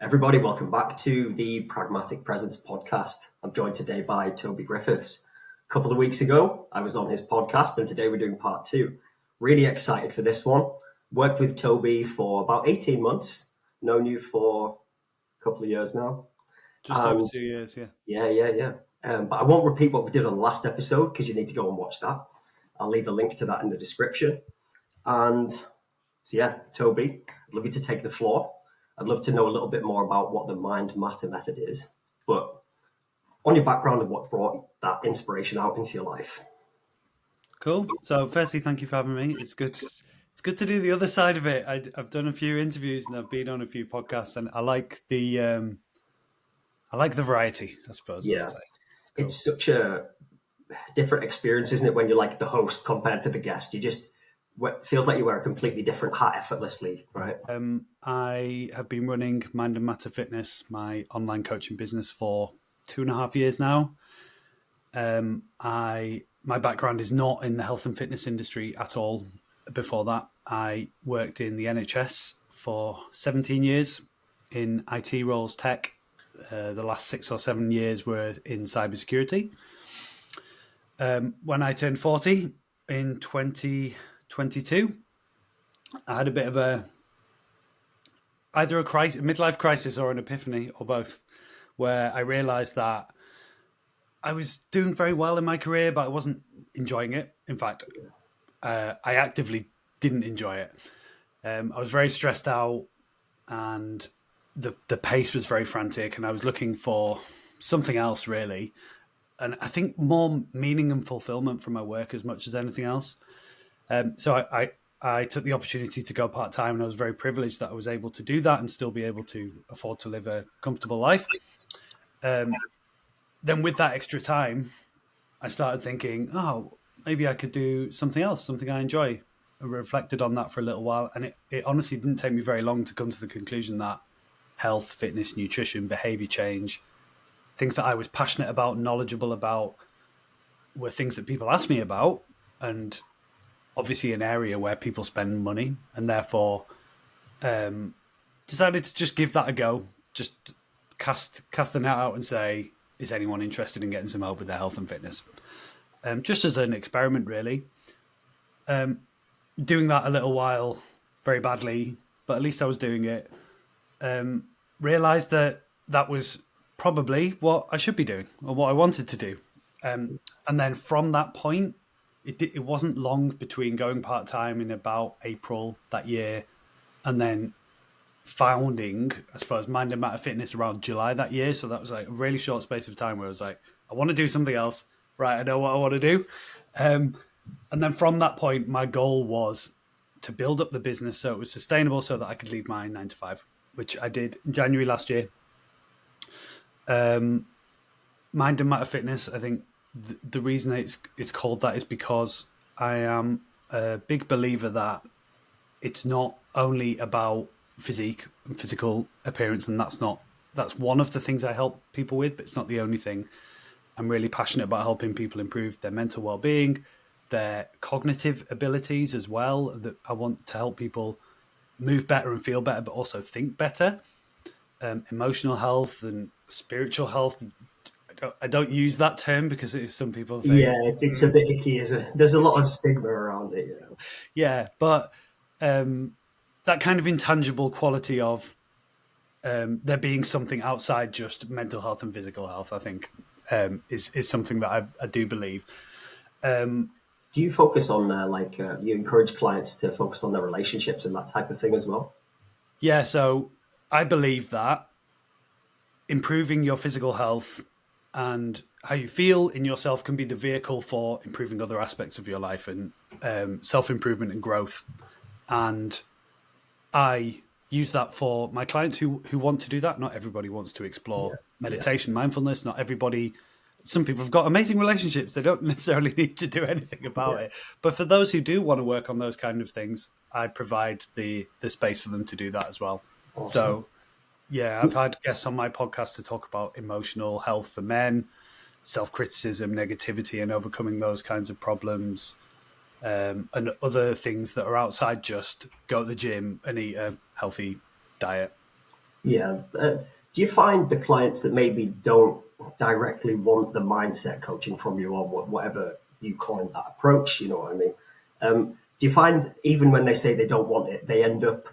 Everybody, welcome back to the Pragmatic Presence podcast. I'm joined today by Toby Griffiths. A couple of weeks ago, I was on his podcast, and today we're doing part two. Really excited for this one. Worked with Toby for about 18 months. Known you for a couple of years now. Just over 2 years, yeah. Yeah. But I won't repeat what we did on the last episode because you need to go and watch that. I'll leave a link to that in the description. And so, yeah, Toby, I'd love you to take the floor. I'd love to know a little bit more about what the mind matter method is, but on your background and what brought that inspiration out into your life. Cool. So firstly, thank you for having me. It's good to do the other side of it. I've done a few interviews and I've been on a few podcasts, and I like the variety, I suppose. Yeah, cool. It's such a different experience, isn't it, when you're like the host compared to the guest? It feels like you wear a completely different hat effortlessly, right? I have been running Mind and Matter Fitness, my online coaching business, for 2.5 years now. My background is not in the health and fitness industry at all. Before that, I worked in the NHS for 17 years in IT roles, tech. The last 6 or 7 years were in cybersecurity. When I turned 40 in 2022, I had a bit of either a midlife crisis or an epiphany, or both, where I realized that I was doing very well in my career, but I wasn't enjoying it. In fact, I actively didn't enjoy it. I was very stressed out, and the pace was very frantic, and I was looking for something else, really. And I think more meaning and fulfillment from my work as much as anything else. So I took the opportunity to go part-time, and I was very privileged that I was able to do that and still be able to afford to live a comfortable life. Then with that extra time, I started thinking, maybe I could do something else, something I enjoy. I reflected on that for a little while, and it honestly didn't take me very long to come to the conclusion that health, fitness, nutrition, behavior change, things that I was passionate about, knowledgeable about, were things that people asked me about, and obviously an area where people spend money, and therefore decided to just give that a go, just cast the net out and say, is anyone interested in getting some help with their health and fitness? Just as an experiment, really. Doing that a little while, very badly, but at least I was doing it. Realised that was probably what I should be doing, or what I wanted to do. And then from that point, it wasn't long between going part-time in about April that year and then founding, I suppose, Mind and Matter Fitness around July that year. So that was like a really short space of time where I was like, I want to do something else. Right, I know what I want to do. And then from that point, my goal was to build up the business so it was sustainable so that I could leave my 9-to-5, which I did in January last year. Mind and Matter Fitness, I think the reason it's called that is because I am a big believer that it's not only about physique and physical appearance, and that's one of the things I help people with, but it's not the only thing. I'm really passionate about helping people improve their mental well-being, their cognitive abilities as well. That I want to help people move better and feel better, but also think better. Emotional health and spiritual health. I don't use that term because some people think... Yeah, it's a bit icky, isn't it? There's a lot of stigma around it, you know? Yeah, but that kind of intangible quality of there being something outside just mental health and physical health, I think, is something that I do believe. Do you focus on, you encourage clients to focus on their relationships and that type of thing as well? Yeah, so I believe that improving your physical health and how you feel in yourself can be the vehicle for improving other aspects of your life and self-improvement and growth. And I use that for my clients who want to do that. Not everybody wants to explore meditation, mindfulness. Not everybody... Some people have got amazing relationships. They don't necessarily need to do anything about it. But for those who do want to work on those kind of things, I provide the space for them to do that as well. Awesome. So, yeah, I've had guests on my podcast to talk about emotional health for men, self-criticism, negativity, and overcoming those kinds of problems, and other things that are outside just go to the gym and eat a healthy diet. Yeah. Do you find the clients that maybe don't directly want the mindset coaching from you, or whatever you coined that approach? You know what I mean? Do you find even when they say they don't want it, they end up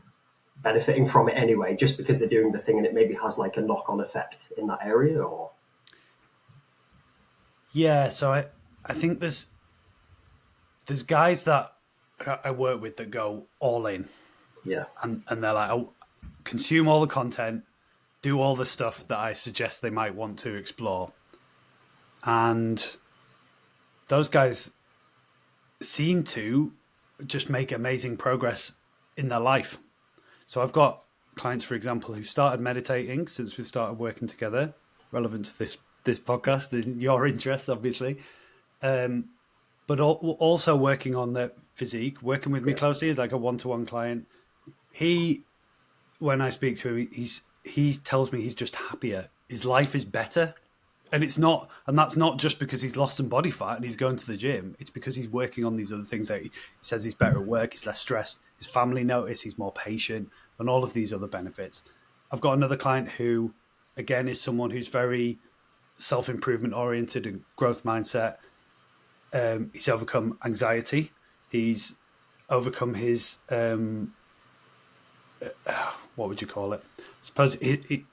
benefiting from it anyway, just because they're doing the thing, and it maybe has like a knock-on effect in that area? Or Yeah, so I think there's guys that I work with that go all in, yeah, and they're like, oh, consume all the content, do all the stuff that I suggest they might want to explore. And those guys seem to just make amazing progress in their life. So I've got clients, for example, who started meditating since we started working together, relevant to this podcast and your interests, obviously. But also working on their physique, working with me closely as like a one-to-one client. When I speak to him, he tells me he's just happier. His life is better. And that's not just because he's lost some body fat and he's going to the gym. It's because he's working on these other things. That he says he's better at work, he's less stressed, his family notice, he's more patient, and all of these other benefits. I've got another client who, again, is someone who's very self-improvement oriented and growth mindset. He's overcome anxiety. He's overcome his what would you call it? I suppose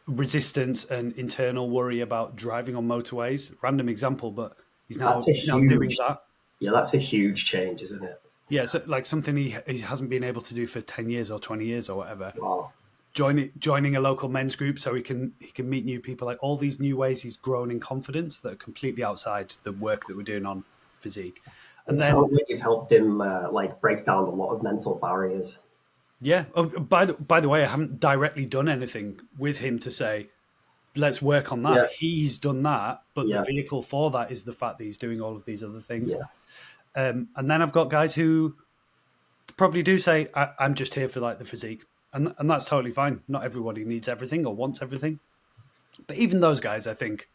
resistance and internal worry about driving on motorways. Random example, but he's now doing that. Yeah, that's a huge change, isn't it? Yeah, so like something he hasn't been able to do for 10 years or 20 years or whatever. Wow. Joining a local men's group so he can meet new people. Like all these new ways he's grown in confidence that are completely outside the work that we're doing on physique. And then sounds like you've helped him like break down a lot of mental barriers. Yeah. Oh, by the way, I haven't directly done anything with him to say, let's work on that. Yeah. He's done that, but the vehicle for that is the fact that he's doing all of these other things. Yeah. And then I've got guys who probably do say, I'm just here for like the physique. And that's totally fine. Not everybody needs everything or wants everything. But even those guys, I think,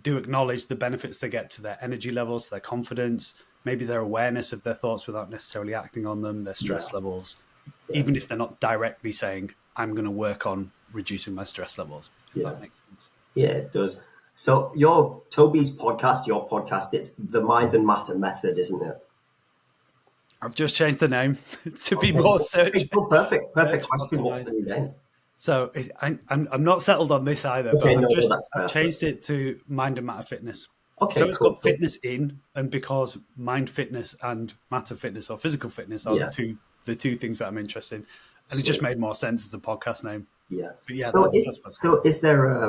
do acknowledge the benefits they get to their energy levels, their confidence, maybe their awareness of their thoughts without necessarily acting on them, their stress levels, even if they're not directly saying, I'm going to work on reducing my stress levels, if that makes sense. Yeah, it does. So Toby's podcast, your podcast, it's the Mind and Matter Method, isn't it? I've just changed the name to be more search. Perfect question. What's the new name? So I'm not settled on this either, but I've changed it to Mind and Matter Fitness. Okay, so it's got fitness in, and because mind fitness and matter fitness or physical fitness are the two things that I'm interested in, and it just made more sense as a podcast name. Yeah. But yeah. So is there?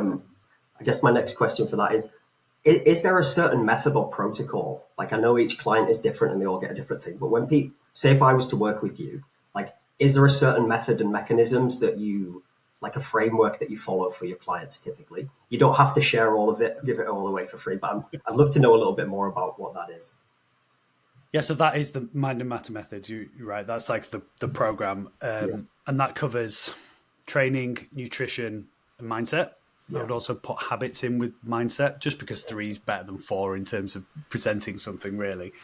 I guess my next question for that is there a certain method or protocol? Like, I know each client is different and they all get a different thing, but when people say, if I was to work with you, like, is there a certain method and mechanisms that you, like a framework that you follow for your clients typically? You don't have to share all of it, give it all away for free, but I'd love to know a little bit more about what that is. Yeah, so that is the Mind and Matter Method. You're right. That's like the program. And that covers training, nutrition, and mindset. I would also put habits in with mindset, just because 3 is better than 4 in terms of presenting something, really.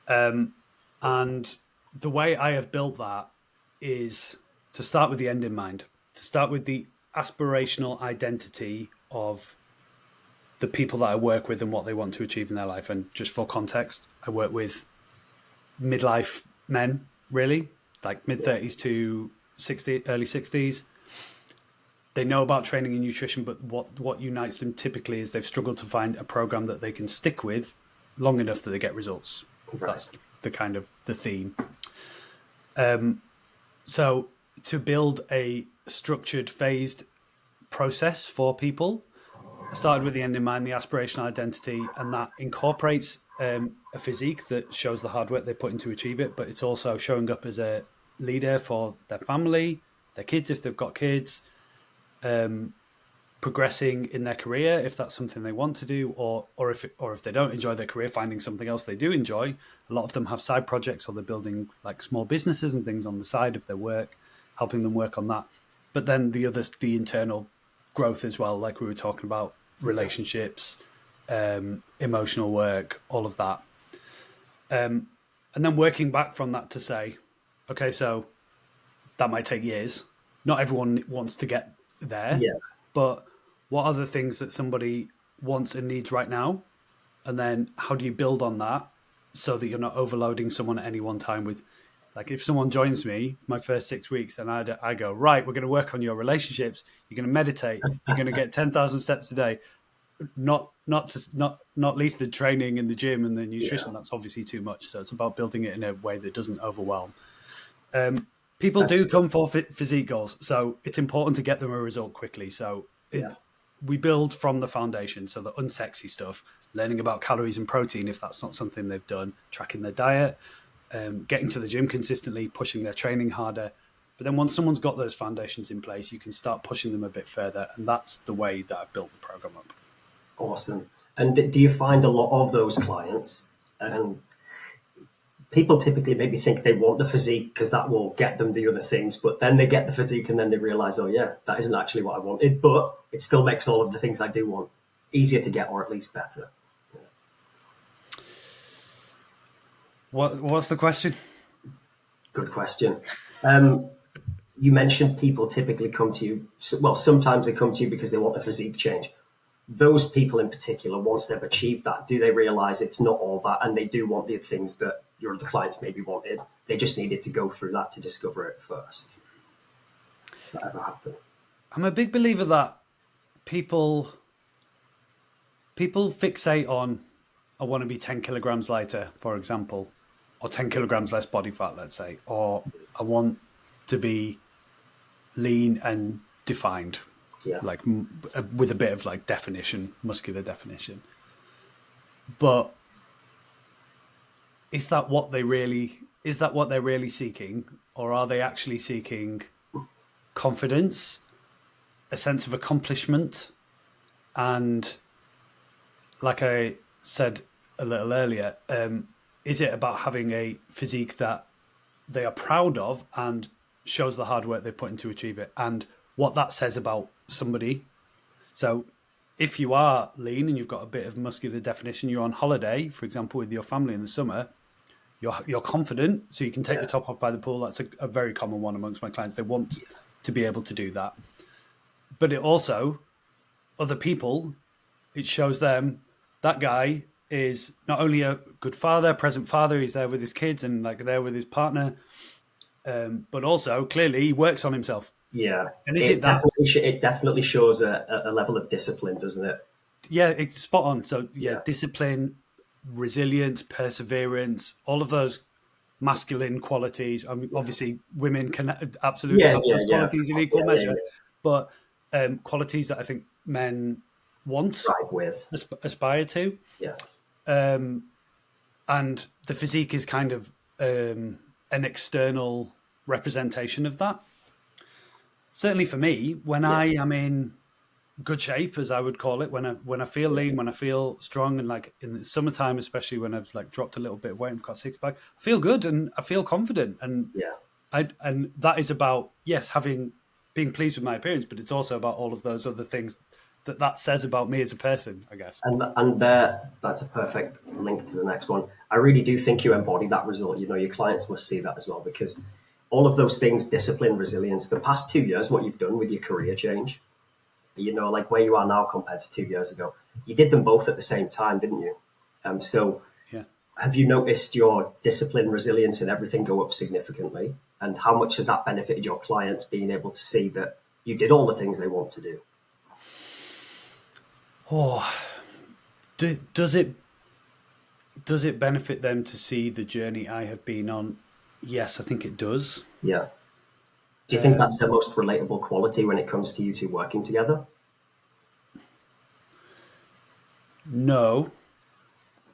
And the way I have built that is to start with the end in mind, to start with the aspirational identity of the people that I work with and what they want to achieve in their life. And just for context, I work with midlife men, really, like mid-30s to early 60s. They know about training and nutrition, but what unites them typically is they've struggled to find a program that they can stick with long enough that they get results. Right. That's the kind of the theme. So to build a structured, phased process for people, I started with the end in mind, the aspirational identity, and that incorporates a physique that shows the hard work they put in to achieve it, but it's also showing up as a leader for their family, their kids if they've got kids, progressing in their career if that's something they want to do, or if they don't enjoy their career, finding something else they do enjoy. A lot of them have side projects, or they're building like small businesses and things on the side of their work, helping them work on that. But then the internal growth as well, like we were talking about, relationships, emotional work, all of that. And then working back from that to say, okay, so that might take years. Not everyone wants to get there, Yeah. but what are the things that somebody wants and needs right now? And then how do you build on that so that you're not overloading someone at any one time with, like, if someone joins me my first 6 weeks and I go, right, we're going to work on your relationships, you're going to meditate, you're going to get 10,000 steps a day, not least the training in the gym and the nutrition, that's obviously too much. So it's about building it in a way that doesn't overwhelm. People do come for physique goals, so it's important to get them a result quickly. So we build from the foundation, so the unsexy stuff, learning about calories and protein if that's not something they've done, tracking their diet, getting to the gym consistently, pushing their training harder. But then once someone's got those foundations in place, you can start pushing them a bit further, and that's the way that I've built the program up. Awesome. And do you find a lot of those clients, and people typically maybe think they want the physique because that will get them the other things, but then they get the physique and then they realize, oh yeah, that isn't actually what I wanted, but it still makes all of the things I do want easier to get, or at least better. What's the question? Good question. You mentioned people typically come to you, well, sometimes they come to you because they want a physique change. Those people in particular, once they've achieved that, do they realize it's not all that, and they do want the things that your other clients maybe wanted? They just needed to go through that to discover it first. Does that ever happen? I'm a big believer that people fixate on, I want to be 10 kilograms lighter, for example, or 10 kilograms less body fat, let's say, or I want to be lean and defined. Yeah. Like with a bit of like definition, muscular definition. But is that what they're really seeking, or are they actually seeking confidence, a sense of accomplishment, and like I said a little earlier, is it about having a physique that they are proud of and shows the hard work they've put in to achieve it, and what that says about somebody? So if you are lean and you've got a bit of muscular definition, you're on holiday, for example, with your family in the summer, you're confident, so you can take the top off by the pool. That's a very common one amongst my clients. They want to be able to do that. But it also, other people, it shows them that guy is not only a good father, present father, he's there with his kids and like there with his partner, but also clearly he works on himself. Yeah. And is it that? It definitely shows a level of discipline, doesn't it? Yeah, it's spot on. So discipline, resilience, perseverance, all of those masculine qualities. I mean, obviously women can absolutely have those qualities in equal measure, but qualities that I think men want, aspire to. Yeah. And the physique is kind of an external representation of that. Certainly for me, when I am in good shape, as I would call it, when I feel lean, when I feel strong, and like in the summertime, especially when I've like dropped a little bit of weight and I've got six pack, I feel good and I feel confident. And and that is about, yes, being pleased with my appearance, but it's also about all of those other things that says about me as a person, I guess. And that's a perfect link to the next one. I really do think you embody that result. You know, your clients must see that as well, because all of those things, discipline, resilience, the past 2 years, what you've done with your career change, you know, like where you are now compared to 2 years ago, you did them both at the same time, didn't you? So have you noticed your discipline, resilience, and everything go up significantly? And how much has that benefited your clients being able to see that you did all the things they want to do? Oh, does it benefit them to see the journey I have been on? Yes, I think it does. Yeah. Do you think that's the most relatable quality when it comes to you two working together? No.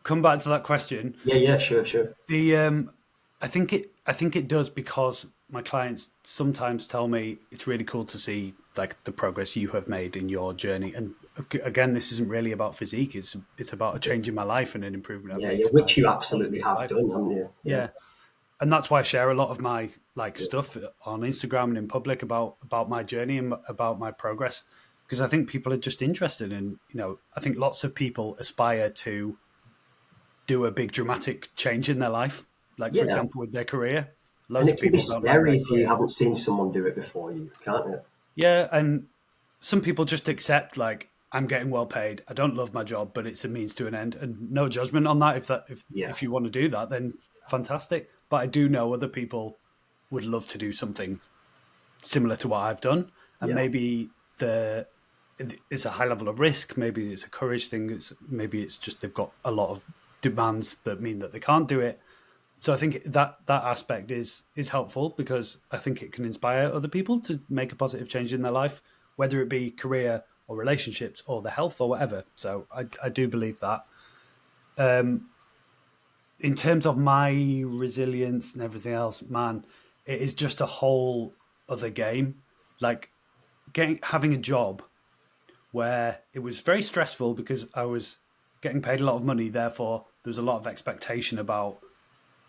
Come back to that question. Yeah, sure. I think it does, because my clients sometimes tell me it's really cool to see like the progress you have made in your journey. And again, this isn't really about physique. It's about a change in my life and an improvement. Which you absolutely have done, haven't you? Yeah. And that's why I share a lot of my stuff on Instagram and in public about my journey and about my progress, because I think people are just interested in, you know, I think lots of people aspire to do a big dramatic change in their life, like for example with their career. Loads and it can be scary if you haven't seen someone do it before you, can't it? Yeah, and some people just accept, like, I'm getting well paid. I don't love my job, but it's a means to an end, and no judgment on that. If you want to do that, then fantastic. But I do know other people would love to do something similar to what I've done, and maybe it's a high level of risk. Maybe it's a courage thing. Maybe it's just they've got a lot of demands that mean that they can't do it. So I think that aspect is helpful, because I think it can inspire other people to make a positive change in their life, whether it be career or relationships or their health or whatever. So I do believe that. In terms of my resilience and everything else, man, it is just a whole other game. Like having a job where it was very stressful because I was getting paid a lot of money. Therefore, there was a lot of expectation about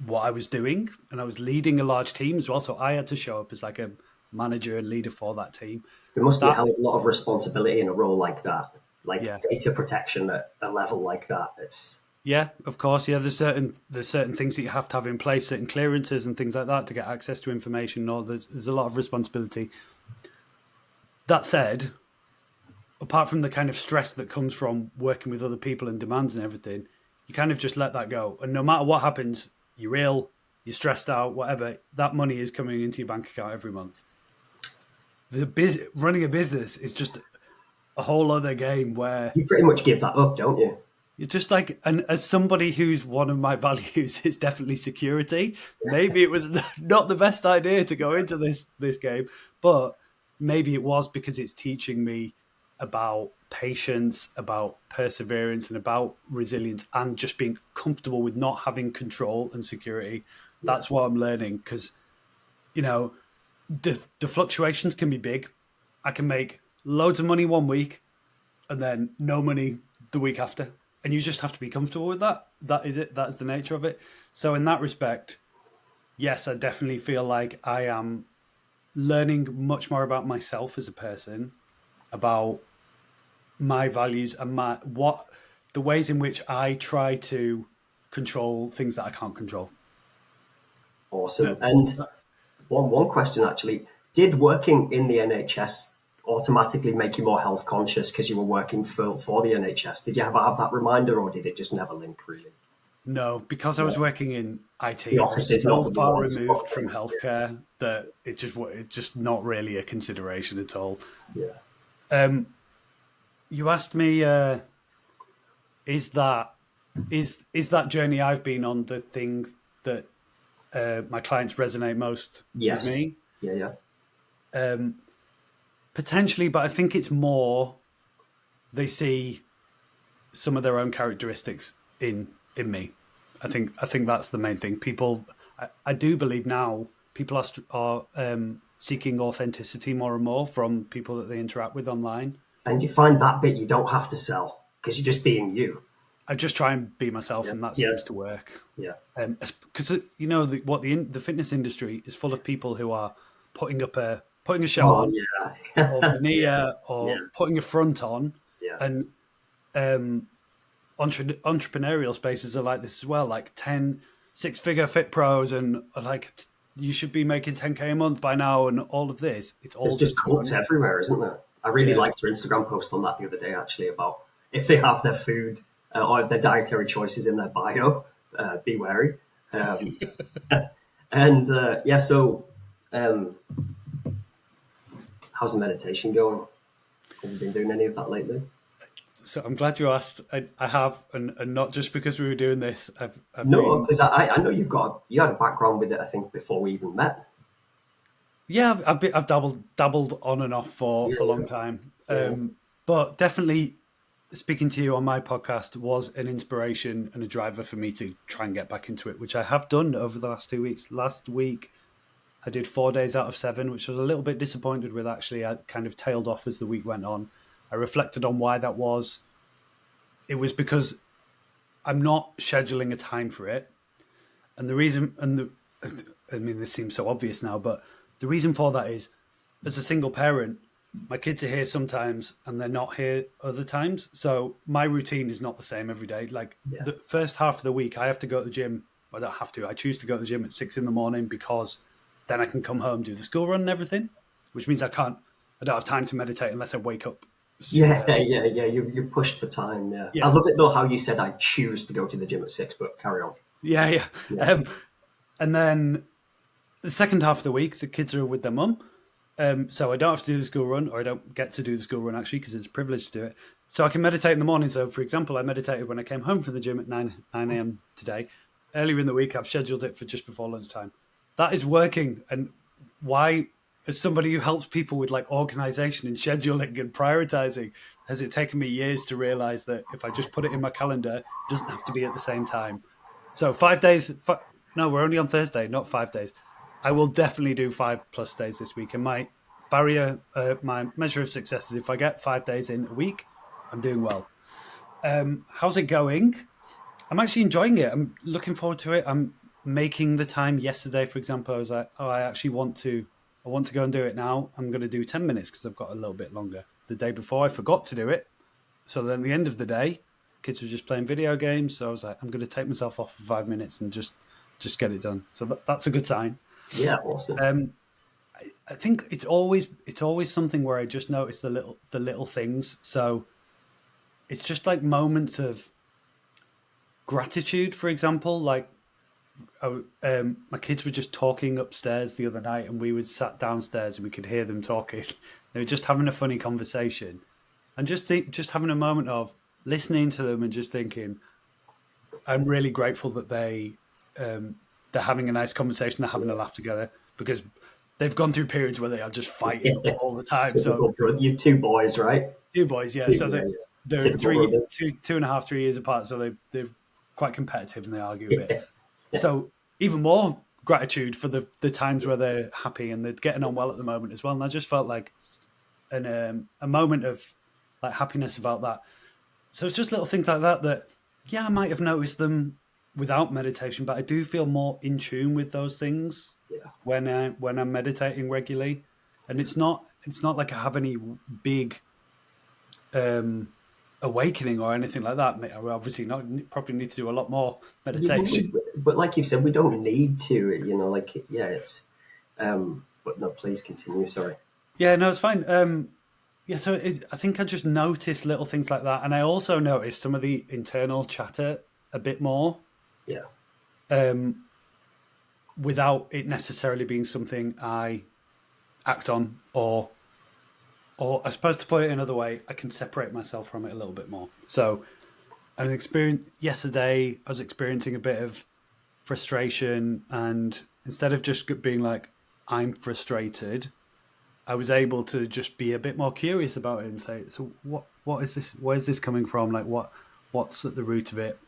what I was doing, and I was leading a large team as well. So I had to show up as like a manager and leader for that team. There must be a hell of a lot of responsibility in a role like that, like Yeah. data protection at a level like that. It's Yeah, of course. Yeah, there's certain things that you have to have in place, certain clearances and things like that to get access to information. Or there's a lot of responsibility. That said, apart from the kind of stress that comes from working with other people and demands and everything, you kind of just let that go. And no matter what happens, you're ill, you're stressed out, whatever, that money is coming into your bank account every month. Running a business is just a whole other game where you pretty much give that up, don't you? it's just like, and as somebody who's one of my values is definitely security, maybe it was not the best idea to go into this game, but maybe it was, because it's teaching me about patience, about perseverance, and about resilience, and just being comfortable with not having control and security. That's what I'm learning, because, you know, the fluctuations can be big. I can make loads of money one week and then no money the week after. And you just have to be comfortable with that. That is it. That's the nature of it. So in that respect, yes, I definitely feel like I am learning much more about myself as a person, about my values and the ways in which I try to control things that I can't control. Awesome. And one question actually: did working in the NHS automatically make you more health conscious because you were working for the NHS? Did you have that reminder, or did it just never link really? No, because I was working in IT, The office is so not the far one removed spot from thing. healthcare that it's just not really a consideration at all. Yeah. You asked me, is that journey I've been on the thing that my clients resonate most Yes. with me? Yeah. Potentially, but I think it's more they see some of their own characteristics in me. I think that's the main thing. People, I do believe now, people are seeking authenticity more and more from people that they interact with online. And you find that bit you don't have to sell because you're just being you. I just try and be myself, and that seems to work. Yeah. Because you know the fitness industry is full of people who are putting a show on, or veneer, or putting a front on, and entrepreneurial spaces are like this as well. Like 10 six-figure fit pros, and like you should be making 10K a month by now, and all of this. It's all There's just cults everywhere, isn't there? I really liked your Instagram post on that the other day, actually, about if they have their food or their dietary choices in their bio, be wary. And so how's the meditation going? Have you been doing any of that lately? So I'm glad you asked. I have, and not just because we were doing this. No, because I know you had a background with it, I think, before we even met. Yeah, I've dabbled on and off for a long time. But definitely speaking to you on my podcast was an inspiration and a driver for me to try and get back into it, which I have done over the last 2 weeks. Last week, I did 4 days out of 7, which I was a little bit disappointed with, actually. I kind of tailed off as the week went on. I reflected on why that was. It was because I'm not scheduling a time for it. And the reason, I mean, this seems so obvious now, but the reason for that is, as a single parent, my kids are here sometimes and they're not here other times. So my routine is not the same every day. Like the first half of the week, I have to go to the gym. I don't have to. I choose to go to the gym at 6 a.m. because then I can come home, do the school run and everything, which means I can't I don't have time to meditate unless I wake up. Yeah, yeah. You're pushed for time. Yeah, I Yeah, love it though how you said I choose to go to the gym at 6, but carry on. yeah, yeah. Yeah, Um, and then the second half of the week, the kids are with their mum. So I don't have to do the school run, or I don't get to do the school run actually because it's a privilege to do it. So I can meditate in the morning. So, for example, I meditated when I came home from the gym at 9 a.m. today. Earlier in the week, I've scheduled it for just before lunchtime. That is working. And why, as somebody who helps people with like organization and scheduling and prioritizing, has it taken me years to realize that if I just put it in my calendar, it doesn't have to be at the same time. So 5 days. No, we're only on Thursday, not 5 days. I will definitely do 5+ days this week. And my barrier, my measure of success is if I get 5 days in a week, I'm doing well. How's it going? I'm actually enjoying it. I'm looking forward to it. I'm making the time. Yesterday, for example, I was like, oh, I actually want to. I want to go and do it now. I'm going to do 10 minutes because I've got a little bit longer. The day before, I forgot to do it. So then at the end of the day, kids were just playing video games. So I was like, I'm going to take myself off for 5 minutes and just get it done. So that's a good sign. yeah, awesome. I think it's always something where I just notice the little things. So it's just like moments of gratitude, for example. Like my kids were just talking upstairs the other night, and we were sat downstairs and we could hear them talking. They were just having a funny conversation, and just having a moment of listening to them and just thinking, I'm really grateful that they're having a nice conversation, they're having a laugh together, because they've gone through periods where they are just fighting all the time. So You two boys, right? two boys, yeah. Two, So yeah. they're Typical brothers. 2.5, 3 years apart. So they're quite competitive and they argue a bit. So even more gratitude for the times where they're happy and they're getting on well at the moment as well. And I just felt like a moment of like happiness about that. So it's just little things like that yeah, I might have noticed them without meditation, but I do feel more in tune with those things Yeah. when I'm meditating regularly. And it's not like I have any big awakening or anything like that. I obviously not. Probably need to do a lot more meditation. But like you said, we don't need to. Like yeah, it's. But no, please continue. Sorry. Yeah, no, it's fine. Yeah, so I think I just noticed little things like that, and I also noticed some of the internal chatter a bit more. Yeah. Without it necessarily being something I act on, or I suppose to put it another way, I can separate myself from it a little bit more. So yesterday I was experiencing a bit of frustration, and instead of just being like, I'm frustrated, I was able to just be a bit more curious about it and say, so what is this? Where's this coming from? Like what's at the root of it?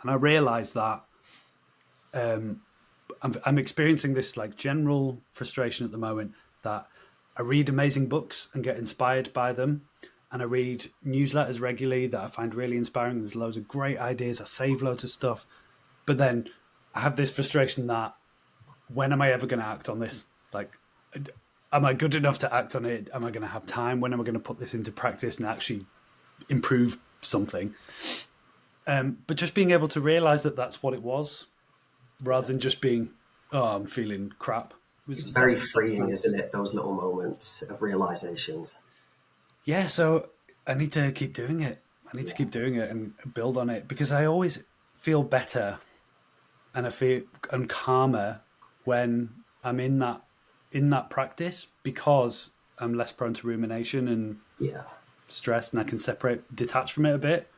And I realized that I'm experiencing this like general frustration at the moment, that I read amazing books and get inspired by them, and I read newsletters regularly that I find really inspiring. There's loads of great ideas. I save loads of stuff, but then I have this frustration that when am I ever going to act on this? Like, am I good enough to act on it? Am I going to have time? When am I going to put this into practice and actually improve something? But just being able to realize that that's what it was, rather than just being, oh, I'm feeling crap. It's very freeing, isn't it? Those little moments of realizations. Yeah, so I need to keep doing it. I need to keep doing it and build on it, because I always feel better and I feel calmer when I'm in that practice, because I'm less prone to rumination and stress, and I can detach from it a bit.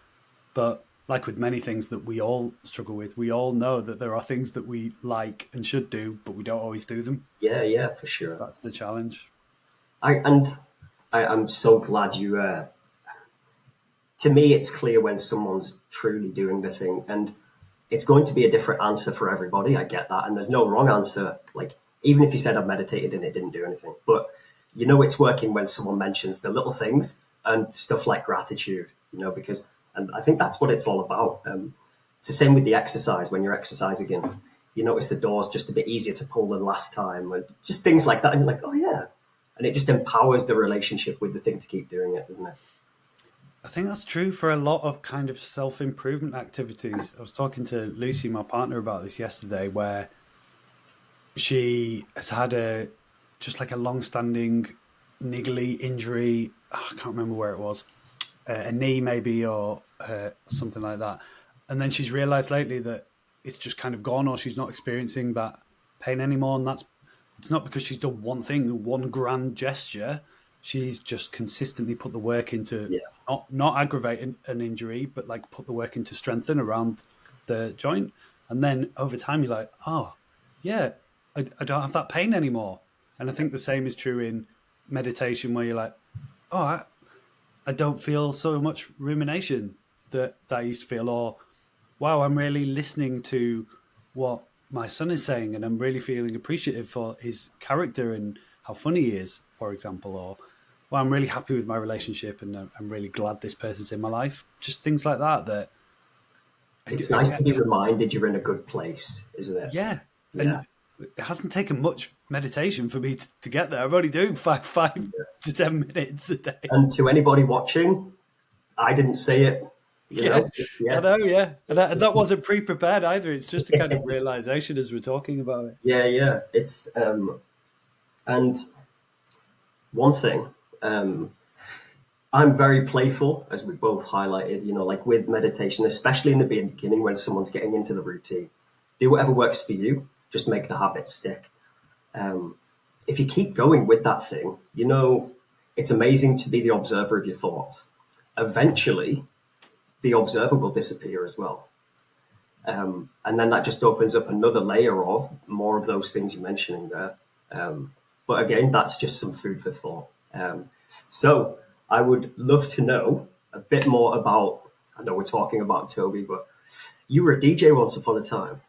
But like with many things that we all struggle with, we all know that there are things that we like and should do, but we don't always do them. Yeah, for sure. That's the challenge. I'm so glad you. To me, it's clear when someone's truly doing the thing, and it's going to be a different answer for everybody. I get that, and there's no wrong answer. Like, even if you said I've meditated and it didn't do anything, but it's working when someone mentions the little things and stuff like gratitude. Because. And I think that's what it's all about. It's the same with the exercise. When you're exercising, you notice the door's just a bit easier to pull than last time. And just things like that. And you're like, oh, yeah. And it just empowers the relationship with the thing to keep doing it, doesn't it? I think that's true for a lot of kind of self-improvement activities. I was talking to Lucy, my partner, about this yesterday, where she has had just like a long-standing niggly injury. I can't remember where it was, a knee maybe, or something like that. And then she's realised lately that it's just kind of gone, or she's not experiencing that pain anymore. And it's not because she's done one thing, one grand gesture. She's just consistently put the work into Yeah. not aggravate an injury, but like put the work into strengthen around the joint. And then over time, you're like, oh, yeah, I don't have that pain anymore. And I think the same is true in meditation, where you're like, oh, I don't feel so much rumination that I used to feel, or wow, I'm really listening to what my son is saying, and I'm really feeling appreciative for his character and how funny he is, for example, or well, I'm really happy with my relationship, and I'm really glad this person's in my life. Just things like that. It's nice to be reminded you're in a good place, isn't it? Yeah, Yeah. and it hasn't taken much meditation for me to get there. I'm only doing five to 10 minutes a day. And to anybody watching, I didn't say it. You know, I know, yeah. And that wasn't pre-prepared either. It's just a kind of realization as we're talking about it. yeah. It's and one thing, I'm very playful, as we both highlighted. You know, like with meditation, especially in the beginning when someone's getting into the routine, do whatever works for you. Just make the habit stick. If you keep going with that thing, you know, it's amazing to be the observer of your thoughts. Eventually, the observer will disappear as well. And then that just opens up another layer of more of those things you're mentioning there. But again, that's just some food for thought. So I would love to know a bit more about, I know we're talking about Toby, but you were a DJ once upon a time.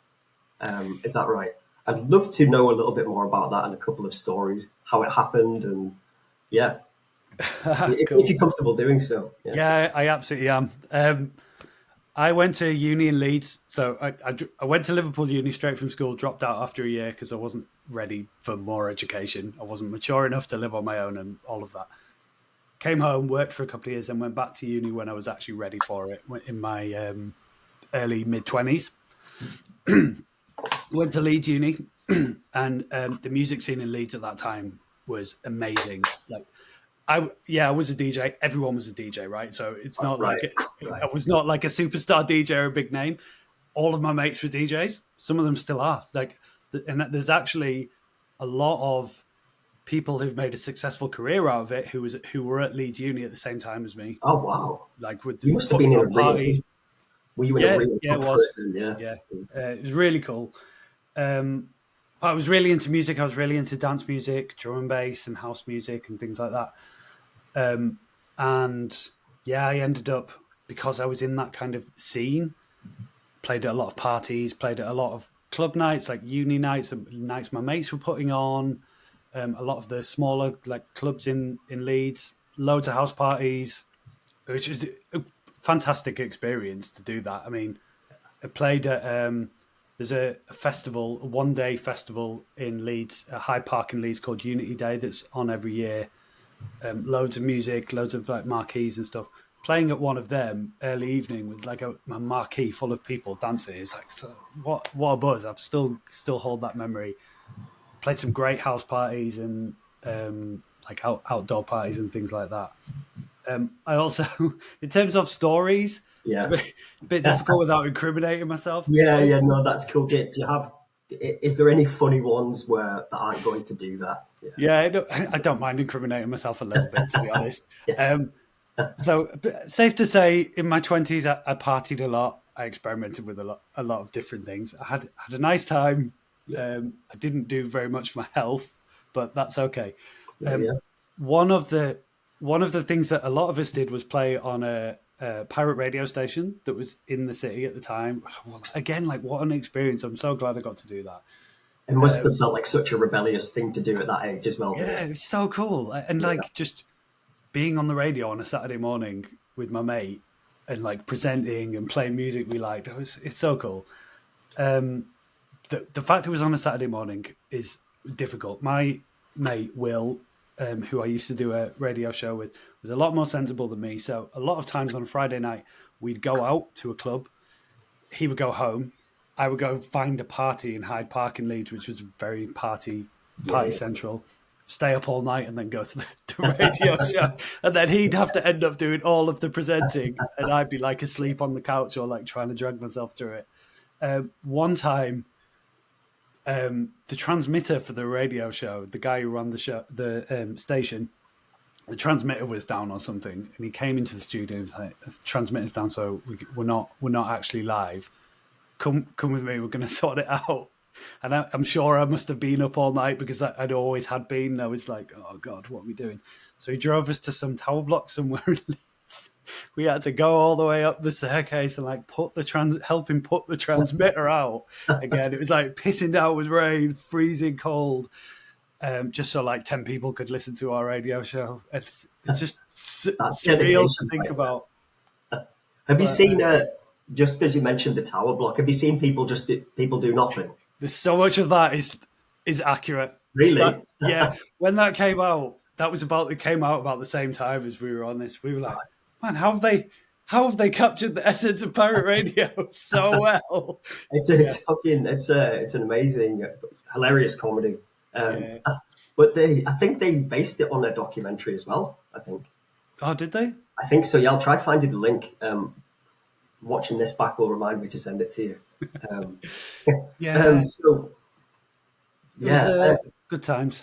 Is that right? I'd love to know a little bit more about that and a couple of stories, how it happened, and yeah, Cool. if you're comfortable doing so. Yeah, I absolutely am. I went to uni in Leeds, so I went to Liverpool Uni straight from school, dropped out after a year because I wasn't ready for more education. I wasn't mature enough to live on my own and all of that. Came home, worked for a couple of years, then went back to uni when I was actually ready for it, in my early, mid-20s. Went to Leeds Uni, and the music scene in Leeds at that time was amazing. Like, I was a DJ. Everyone was a DJ, right? So it's not Right. I was not like a superstar DJ or a big name. All of my mates were DJs. Some of them still are. And there's actually a lot of people who've made a successful career out of it who were at Leeds Uni at the same time as me. Oh wow! Like with You must have been in a parties. real. Were you in a real? Yeah, it was. Yeah. It was really cool. I was really into music. I was really into dance music, drum and bass, and house music, and things like that. And yeah, I ended up, because I was in that kind of scene, played at a lot of parties, played at a lot of club nights, like uni nights, nights my mates were putting on, a lot of the smaller like clubs in Leeds, loads of house parties, which is a fantastic experience to do that. I mean, I played at there's a festival, a one-day festival in Leeds, a Hyde Park in Leeds called Unity Day that's on every year. Loads of music, loads of like marquees and stuff. Playing at one of them early evening with like a marquee full of people dancing. It's like, so, what a buzz! I've still hold that memory. Played some great house parties and like outdoor parties and things like that. I also, in terms of stories, Yeah. it's a bit difficult without incriminating myself. Yeah. No, that's cool. Do you have? Is there any funny ones that aren't going to do that? Yeah, I don't mind incriminating myself a little bit, to be honest. Yeah. So safe to say, in my 20s, I partied a lot. I experimented with a lot of different things. I had a nice time. Yeah. I didn't do very much for my health, but that's okay. Yeah. One of the things that a lot of us did was play on a pirate radio station that was in the city at the time. Well, again, like, what an experience! I'm so glad I got to do that. It must have felt like such a rebellious thing to do at that age as well. Yeah, it's so cool, and like just being on the radio on a Saturday morning with my mate and like presenting and playing music we liked. It's so cool. The fact it was on a Saturday morning is difficult. My mate Will, who I used to do a radio show with, was a lot more sensible than me. So a lot of times on a Friday night, we'd go out to a club. He would go home. I would go find a party in Hyde Park in Leeds, which was very party central. stay up all night and then go to the radio show, and then he'd have to end up doing all of the presenting, and I'd be like asleep on the couch or like trying to drag myself through it. One time, the transmitter for the radio show, the guy who ran the station, the transmitter was down or something, and he came into the studio and was like, "The transmitter's down, so we're not actually live. Come with me. We're going to sort it out." And I'm sure I must have been up all night because I'd always had been. And I was like, "Oh God, what are we doing?" So he drove us to some tower block somewhere in Leeds. We had to go all the way up the staircase and like help him put the transmitter out. Again, it was like pissing down with rain, freezing cold, just so like 10 people could listen to our radio show. It's just surreal to think about. Have you seen, just as you mentioned the tower block, have you seen people do nothing? There's so much of that is accurate. Really? Yeah. When that came out, it came out about the same time as we were on this. We were like, man, how have they captured the essence of pirate radio so well? It's an amazing, hilarious comedy. But I think they based it on a documentary as well, I think. Oh, did they? I think so, yeah. I'll try finding the link. Watching this back will remind me to send it to you. Good times.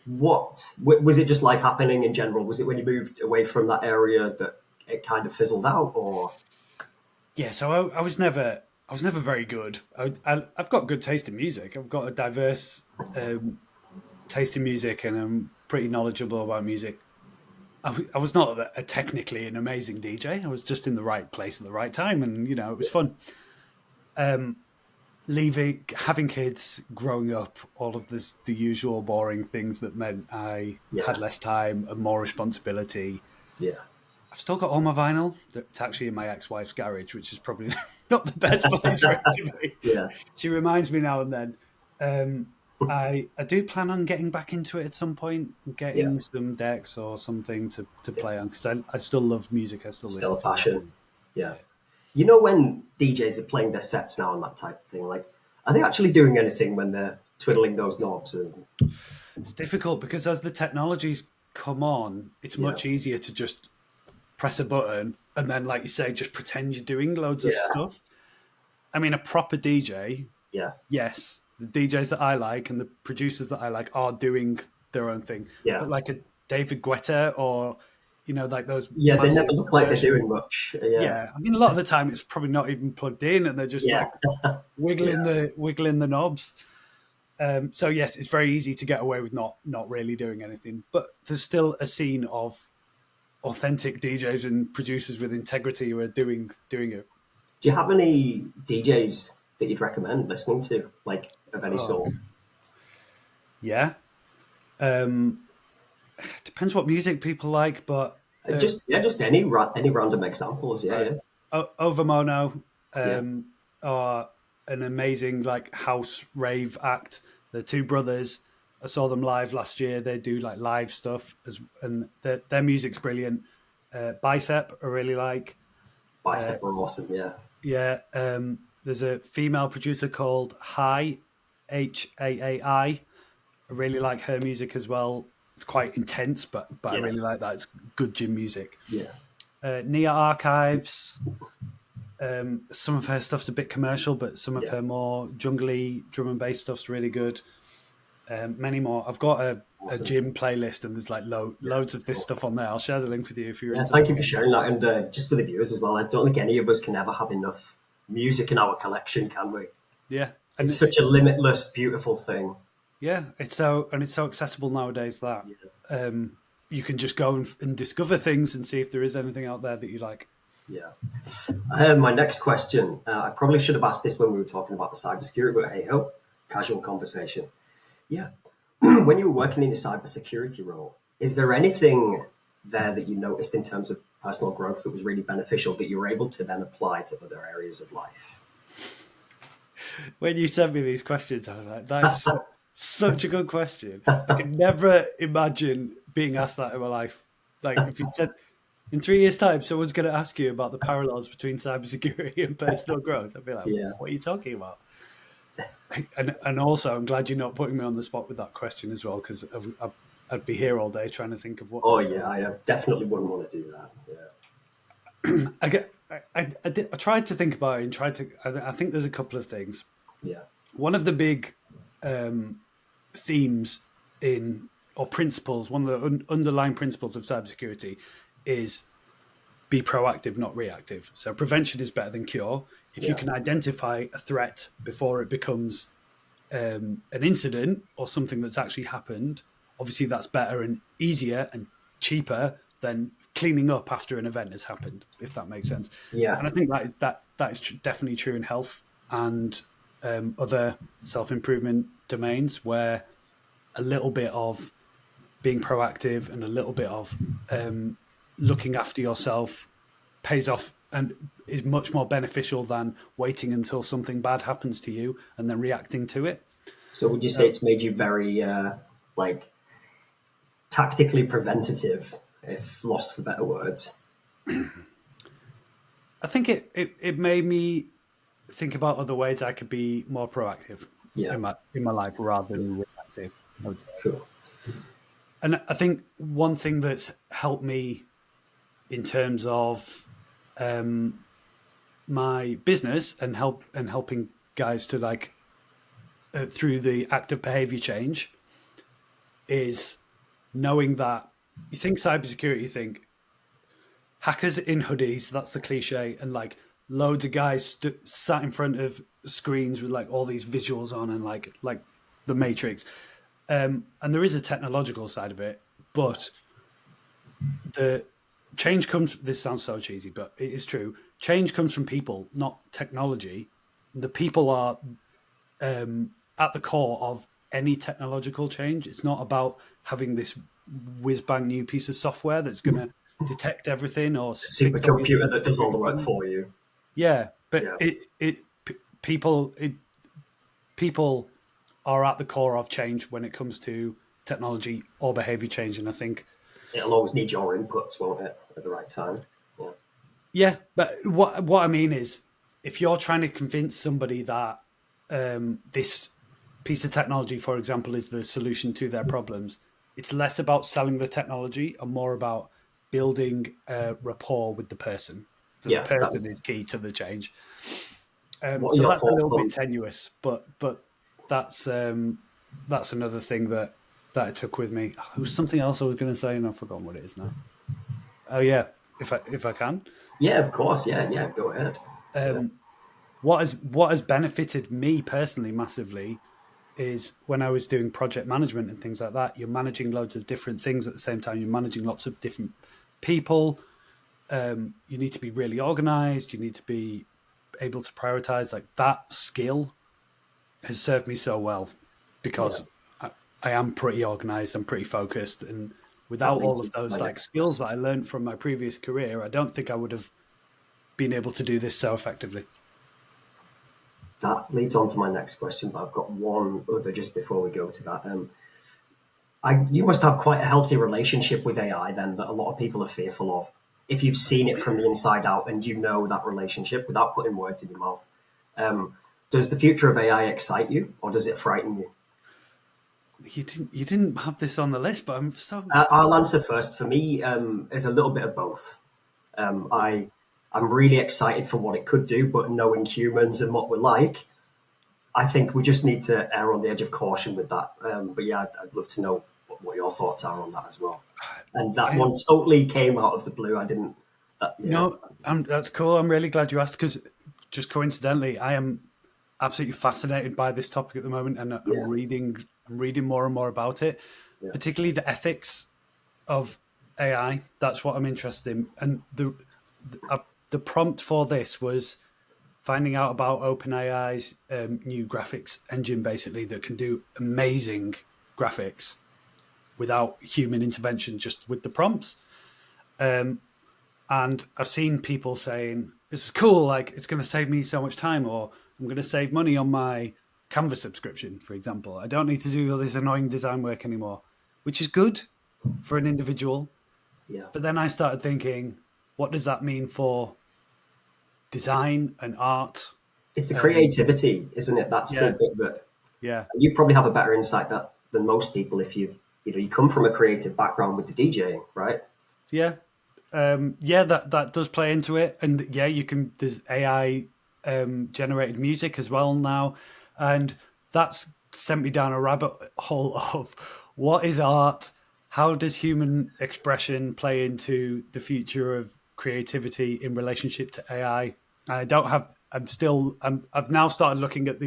What was it? Just life happening in general? Was it when you moved away from that area that it kind of fizzled out, or? Yeah, so I was never very good. I've got good taste in music. I've got a diverse taste in music, and I'm pretty knowledgeable about music. I was not technically an amazing DJ. I was just in the right place at the right time, and it was fun. Having kids, growing up, all of the usual boring things that meant I had less time and more responsibility. Yeah. I've still got all my vinyl. It's actually in my ex-wife's garage, which is probably not the best place for it to be. Yeah. She reminds me now and then. I do plan on getting back into it at some point, getting some decks or something to play on, because I still love music. I still listen to passion. Yeah. You know, when DJs are playing their sets now and that type of thing, like, are they actually doing anything when they're twiddling those knobs? It's difficult because as the technologies come on, it's much easier to just press a button and then, like you say, just pretend you're doing loads of stuff. I mean, a proper DJ, yes, the DJs that I like and the producers that I like are doing their own thing. Yeah. But like a David Guetta or, like those. Yeah, they never look like they're doing much. Yeah. I mean, a lot of the time it's probably not even plugged in and they're just like wiggling the knobs. So yes, it's very easy to get away with not really doing anything. But there's still a scene of authentic DJs and producers with integrity who are doing it. Do you have any DJs that you'd recommend listening to, like of any sort? Yeah. Depends what music people like, but just any random examples. Overmono are an amazing like house rave act. The two brothers, I saw them live last year. They do like live stuff and their music's brilliant. Bicep I really like. Bicep are awesome. Yeah. There's a female producer called Hai, Haai. I really like her music as well. It's quite intense, but I really like that. It's good gym music. Yeah. Nia Archives. Some of her stuff's a bit commercial, but some of her more jungly drum and bass stuff's really good. Many more. I've got a gym playlist, and there's like loads of this stuff on there. I'll share the link with you if you're into thank you for sharing that, and just for the viewers as well. I don't think any of us can ever have enough music in our collection, can we? Yeah, and it's such a limitless, beautiful thing. Yeah, it's so accessible nowadays that you can just go and discover things and see if there is anything out there that you like. Yeah. My next question, I probably should have asked this when we were talking about the cybersecurity, but hey ho, casual conversation. Yeah. When you were working in the cybersecurity role, is there anything there that you noticed in terms of personal growth that was really beneficial that you were able to then apply to other areas of life? When you sent me these questions, I was like, that's such a good question. I could never imagine being asked that in my life. Like if you said, in 3 years' time, someone's going to ask you about the parallels between cybersecurity and personal growth, I'd be like, what are you talking about? And also, I'm glad you're not putting me on the spot with that question as well, because I'd be here all day trying to think of what Oh to say. yeah, I definitely wouldn't want to do that. I tried to think about it and I think there's a couple of things. Yeah, One of the big themes or principles, one of the underlying principles of cybersecurity is be proactive, not reactive. So prevention is better than cure. If you can identify a threat before it becomes an incident or something that's actually happened, obviously that's better and easier and cheaper than cleaning up after an event has happened, if that makes sense. yeah. And I think that is definitely true in health and other self-improvement domains, where a little bit of being proactive and a little bit of looking after yourself pays off and is much more beneficial than waiting until something bad happens to you and then reacting to it. So would you say it's made you very like tactically preventative, if lost for better words? I think it made me think about other ways I could be more proactive Yeah, in my life rather than reactive, I would say. sure. And I think one thing that's helped me in terms of my business and helping guys to through the active behavior change is knowing that you think cybersecurity, you think hackers in hoodies, that's the cliche, and like loads of guys sat in front of screens with like all these visuals on and like the Matrix. And there is a technological side of it, but the change comes. This sounds so cheesy, but it is true. Change comes from people, not technology. The people are at the core of any technological change. It's not about having this whiz bang new piece of software that's going to detect everything or fix all your Supercomputer that does all the work for you. Yeah, but Yeah. people are at the core of change when it comes to technology or behavior change, and I think It'll always need your inputs, won't it, at the right time? Yeah. yeah. But what I mean is, if you're trying to convince somebody that this piece of technology, for example, is the solution to their problems, it's less about selling the technology and more about building a rapport with the person. So Yeah. the person is key to the change. What are So your that's a little thoughts on? bit tenuous, but that's another thing that I took with me. There was something else I was going to say, and I've forgotten what it is now. Oh yeah, if I can. Yeah, of course. Yeah, yeah. Go ahead. Yeah. What has benefited me personally massively is when I was doing project management and things like that. You're managing loads of different things at the same time. You're managing lots of different people. You need to be really organized. You need to be able to prioritize. Like that skill has served me so well because I am pretty organized. I'm pretty focused, and That without all leads of into my those like next skills that I learned from my previous career, I don't think I would have been able to do this so effectively. That leads on to my next question, but I've got one other just before we go to that. You must have quite a healthy relationship with AI then that a lot of people are fearful of. If you've seen it from the inside out and you know that relationship without putting words in your mouth, does the future of AI excite you or does it frighten you? You didn't have this on the list, but I'm so I'll answer first. For me, it's a little bit of both. I'm really excited for what it could do, but knowing humans and what we're like, I think we just need to err on the edge of caution with that. But yeah, I'd love to know what your thoughts are on that as well. And that one totally came out of the blue. I didn't. No, that's cool. I'm really glad you asked because just coincidentally, I am absolutely fascinated by this topic at the moment, and I'm reading more and more about it, particularly the ethics of AI. That's what I'm interested in, and the prompt for this was finding out about OpenAI's new graphics engine, basically that can do amazing graphics without human intervention, just with the prompts. And I've seen people saying, this is cool, like it's going to save me so much time, or I'm going to save money on my Canva subscription, for example. I don't need to do all this annoying design work anymore, which is good for an individual. Yeah. But then I started thinking, what does that mean for design and art? It's the creativity, isn't it? That's the bit that Yeah. you probably have a better insight than most people if you've you come from a creative background with the DJing, right? Yeah. Yeah, that does play into it. And yeah, there's AI generated music as well now. And that's sent me down a rabbit hole of what is art? How does human expression play into the future of creativity in relationship to AI? And I've now started looking at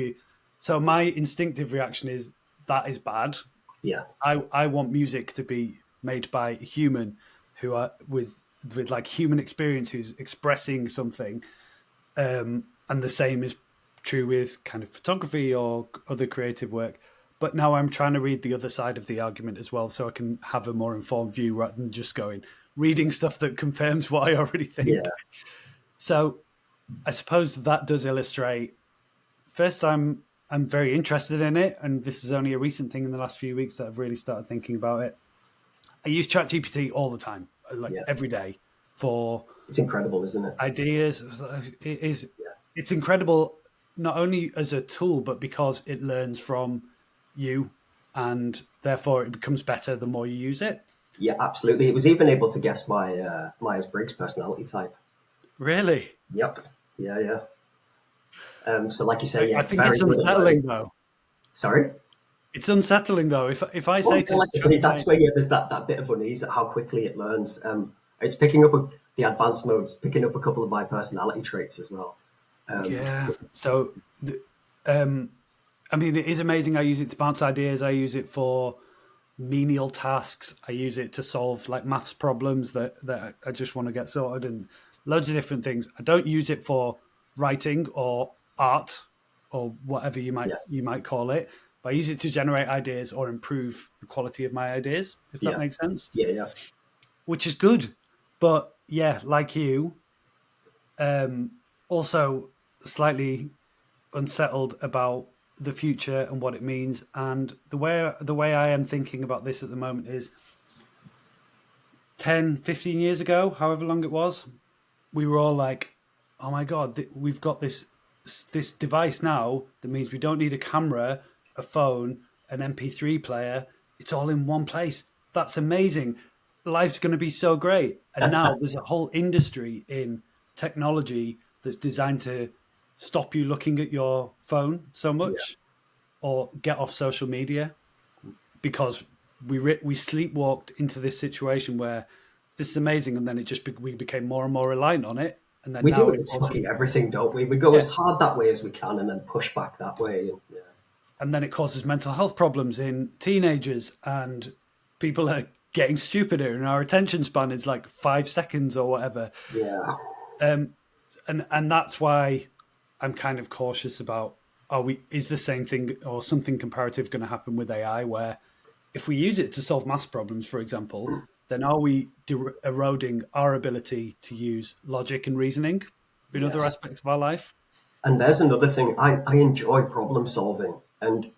so my instinctive reaction is that is bad. Yeah. I want music to be made by a human who are with like human experience, who's expressing something. And the same is true with kind of photography or other creative work. But now I'm trying to read the other side of the argument as well, so I can have a more informed view rather than just reading stuff that confirms what I already think. Yeah. So I suppose that does illustrate. First, I'm very interested in it, and this is only a recent thing in the last few weeks that I've really started thinking about it. I use ChatGPT all the time, like every day, for It's incredible, isn't it? ideas. It is. It's incredible, not only as a tool, but because it learns from you, and therefore it becomes better the more you use it. Yeah, absolutely. It was even able to guess my Myers-Briggs personality type. Really? Yep. Yeah. So, like you say, yeah, I it's think very it's good at unsettling learning. though. Sorry. It's unsettling though. If I Well, say to like I say, that's where there's that bit of unease at how quickly it learns. It's picking up the advanced modes, picking up a couple of my personality traits as well. yeah. So, I mean, it is amazing. I use it to bounce ideas. I use it for menial tasks. I use it to solve like maths problems that I just want to get sorted, and loads of different things. I don't use it for writing or art or whatever you might call it. But I use it to generate ideas or improve the quality of my ideas, if that makes sense. Yeah. Which is good. But yeah, like you, also slightly unsettled about the future and what it means. And the way I am thinking about this at the moment is 10, 15 years ago, however long it was, we were all like, oh my God, we've got this device now that means we don't need a camera, a phone, an MP3 player. It's all in one place. That's amazing. Life's going to be so great. And now there's a whole industry in technology that's designed to stop you looking at your phone so much or get off social media, because we sleepwalked into this situation where this is amazing, and then we became more and more reliant on it. And then We now do it with fucking everything, don't we? We go as hard that way as we can and then push back that way. And then it causes mental health problems in teenagers, and people are getting stupider, and our attention span is like 5 seconds or whatever. Yeah. And that's why I'm kind of cautious about, is the same thing or something comparative going to happen with AI, where if we use it to solve maths problems, for example, then are we eroding our ability to use logic and reasoning in other aspects of our life? And there's another thing. I enjoy problem solving. And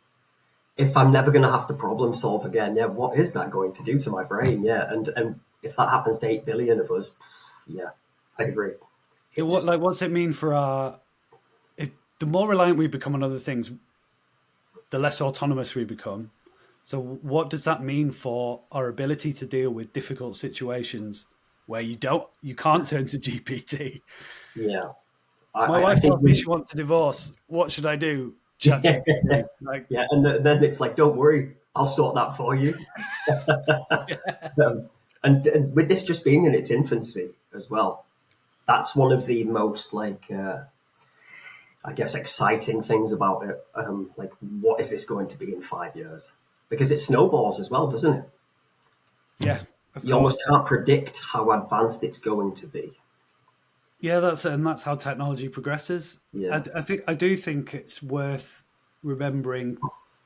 if I'm never going to have to problem solve again, what is that going to do to my brain? Yeah. And if that happens to 8 billion of us, I agree. What's it mean for the more reliant we become on other things, the less autonomous we become. So what does that mean for our ability to deal with difficult situations where you can't turn to GPT? Yeah. My wife tells me she wants a divorce. What should I do? ChatGPT. And then it's like, don't worry, I'll sort that for you. And with this just being in its infancy as well, that's one of the most I guess exciting things about it. Like, what is this going to be in 5 years? Because it snowballs as well, doesn't it? Yeah, you almost can't predict how advanced it's going to be. Yeah, that's how technology progresses. Yeah. I do think it's worth remembering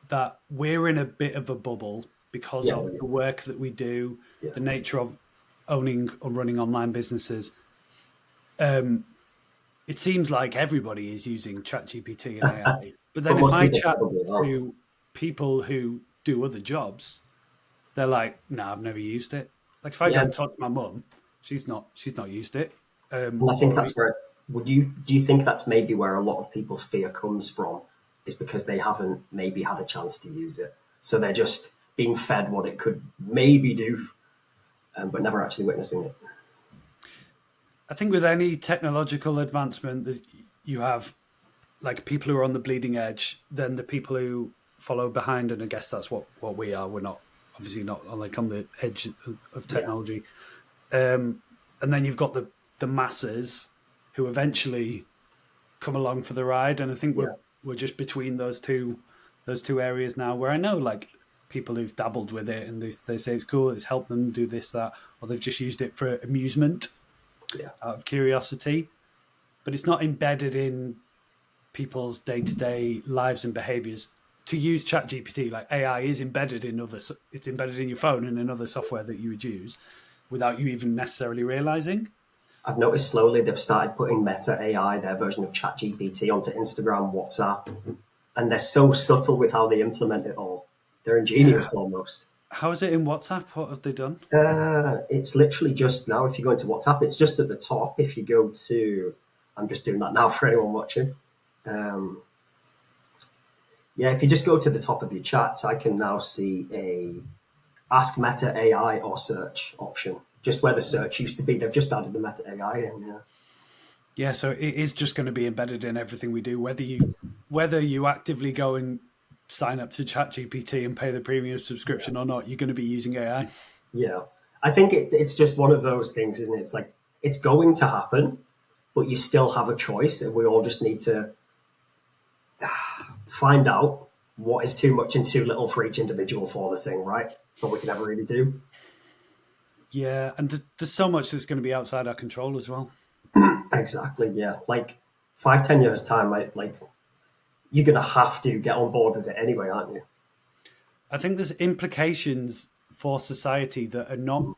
that we're in a bit of a bubble because of the work that we do, the nature of owning or running online businesses. It seems like everybody is using ChatGPT and AI, but then if I chat to people who do other jobs, they're like, "No, I've never used it." Like if I go and talk to my mum, she's not used it. And I think that's where. Do you think that's maybe where a lot of people's fear comes from? Is because they haven't maybe had a chance to use it, so they're just being fed what it could maybe do, but never actually witnessing it. I think with any technological advancement, you have like people who are on the bleeding edge, then the people who follow behind, and I guess that's what we are. We're not obviously not like on the edge of technology, and then you've got the masses who eventually come along for the ride, and I think we're just between those two areas now. Where I know like people who've dabbled with it and they say it's cool, it's helped them do this, that, or they've just used it for amusement, out of curiosity, but it's not embedded in people's day-to-day lives and behaviors. To use ChatGPT, like AI is embedded in it's embedded in your phone and in other software that you would use without you even necessarily realizing. I've noticed slowly they've started putting Meta AI, their version of ChatGPT, onto Instagram, WhatsApp, and they're so subtle with how they implement it all. They're ingenious almost. How is it in WhatsApp? What have they done? It's literally just now, if you go into WhatsApp, it's just at the top. If you go to, I'm just doing that now for anyone watching. If you just go to the top of your chats, I can now see a Ask Meta AI or search option. Just where the search used to be, they've just added the Meta AI in. Yeah, so it is just going to be embedded in everything we do, whether you actively go and sign up to ChatGPT and pay the premium subscription or not. You're going to be using AI. Yeah, I think it's just one of those things, isn't it? It's like it's going to happen, but you still have a choice, and we all just need to find out what is too much and too little for each individual for the thing, right? That's all we can ever really do. Yeah, and there's so much that's going to be outside our control as well. Exactly, yeah. Like 5-10 years time, you're going to have to get on board with it anyway, aren't you? I think there's implications for society that are not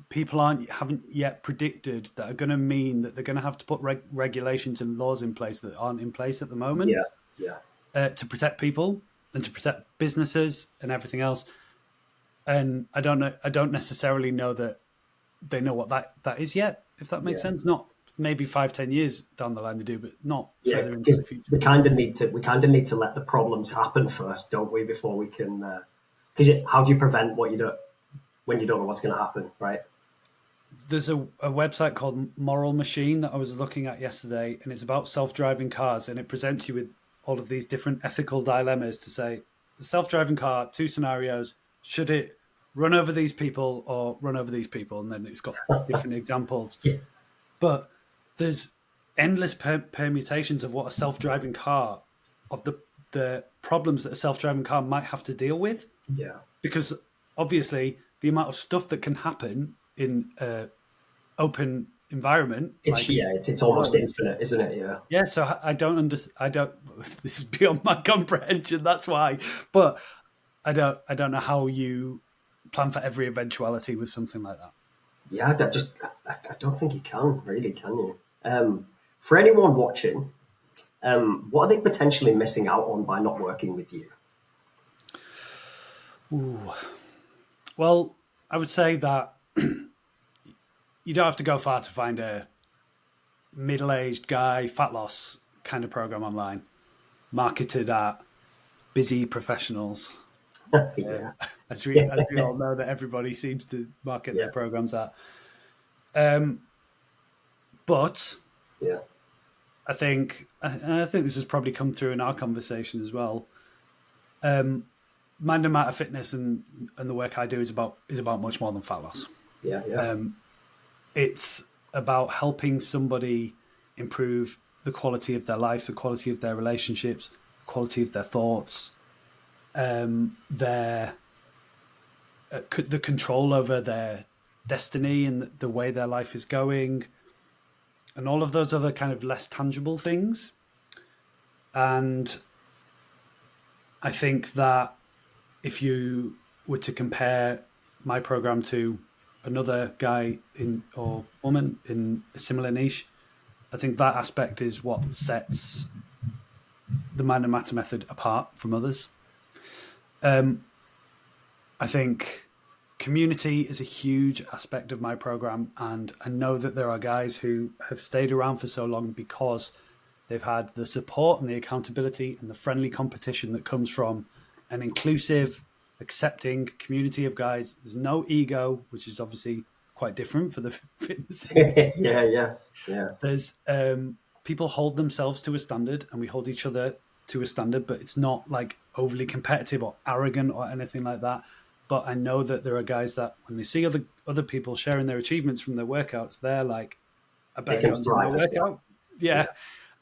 people haven't yet predicted, that are going to mean that they're going to have to put regulations and laws in place that aren't in place at the moment. To protect people and to protect businesses and everything else. And I don't necessarily know that they know what that is yet, if that makes sense. Not maybe 5-10 years down the line they do, but not further into the future. We kind of need to let the problems happen first, don't we, before we can because how do you prevent what you don't when you don't know what's going to happen, right? There's a website called Moral Machine that I was looking at yesterday, and it's about self-driving cars, and it presents you with all of these different ethical dilemmas to say, the self-driving car, 2 scenarios, should it run over these people or run over these people? And then it's got different examples. But there's endless permutations of what a self-driving car, of the problems that a self-driving car might have to deal with. Yeah. Because obviously the amount of stuff that can happen in an open environment, it's almost infinite, isn't it? Yeah, so I don't this is beyond my comprehension, that's why, but I don't know how you plan for every eventuality with something like that. I don't think you can really, can you? For anyone watching, what are they potentially missing out on by not working with you? Ooh. Well, I would say that you don't have to go far to find a middle-aged guy, fat loss kind of program online, marketed at busy professionals. As we all know that everybody seems to market their programs at. But I think this has probably come through in our conversation as well. Mind and Matter Fitness and the work I do is about much more than fat loss. It's about helping somebody improve the quality of their life, the quality of their relationships, the quality of their thoughts, the control over their destiny and the way their life is going, and all of those other kind of less tangible things. And I think that if you were to compare my program to another guy or woman in a similar niche, I think that aspect is what sets the Mind and Matter method apart from others. I think community is a huge aspect of my program, and I know that there are guys who have stayed around for so long because they've had the support and the accountability and the friendly competition that comes from an inclusive, accepting community of guys. There's no ego, which is obviously quite different for the fitness. Yeah. There's people hold themselves to a standard, and we hold each other to a standard, but it's not like overly competitive or arrogant or anything like that. But I know that there are guys that when they see other people sharing their achievements from their workouts, they're like, I better go and do my workout. Yeah.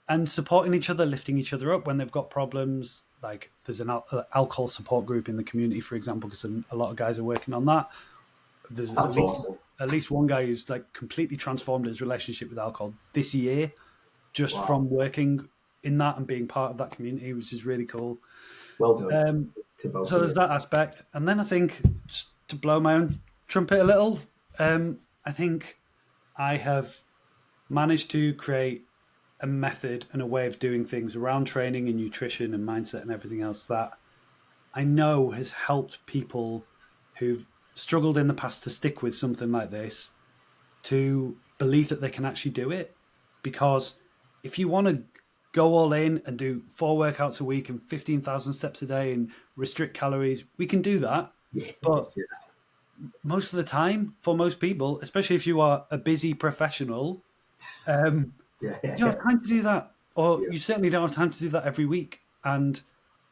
And supporting each other, lifting each other up when they've got problems. Like there's an alcohol support group in the community, for example, because a lot of guys are working on that. There's at least one guy who's like completely transformed his relationship with alcohol this year, just from working in that and being part of that community, which is really cool. Well done. So there's that aspect. And then I think, just to blow my own trumpet a little, I think I have managed to create a method and a way of doing things around training and nutrition and mindset and everything else that I know has helped people who've struggled in the past to stick with something like this to believe that they can actually do it. Because if you want to go all in and do 4 workouts a week and 15,000 steps a day and restrict calories, we can do that. But most of the time, for most people, especially if you are a busy professional, you don't have time to do that. Or you certainly don't have time to do that every week. And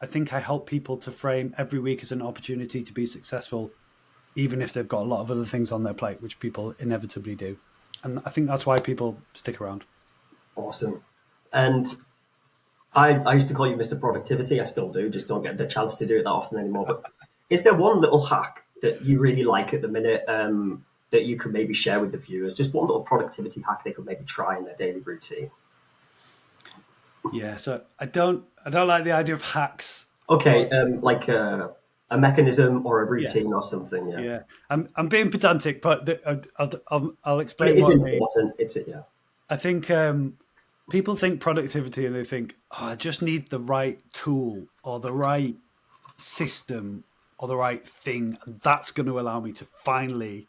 I think I help people to frame every week as an opportunity to be successful, even if they've got a lot of other things on their plate, which people inevitably do. And I think that's why people stick around. Awesome. And I used to call you Mr. Productivity. I still do, just don't get the chance to do it that often anymore. But is there one little hack that you really like at the minute that you could maybe share with the viewers? Just one little productivity hack they could maybe try in their daily routine. Yeah, so I don't like the idea of hacks. Okay, like a mechanism or a routine or something. Yeah. I'm being pedantic, but I'll explain. But it is important. I think people think productivity and they think, I just need the right tool or the right system or the right thing, and that's going to allow me to finally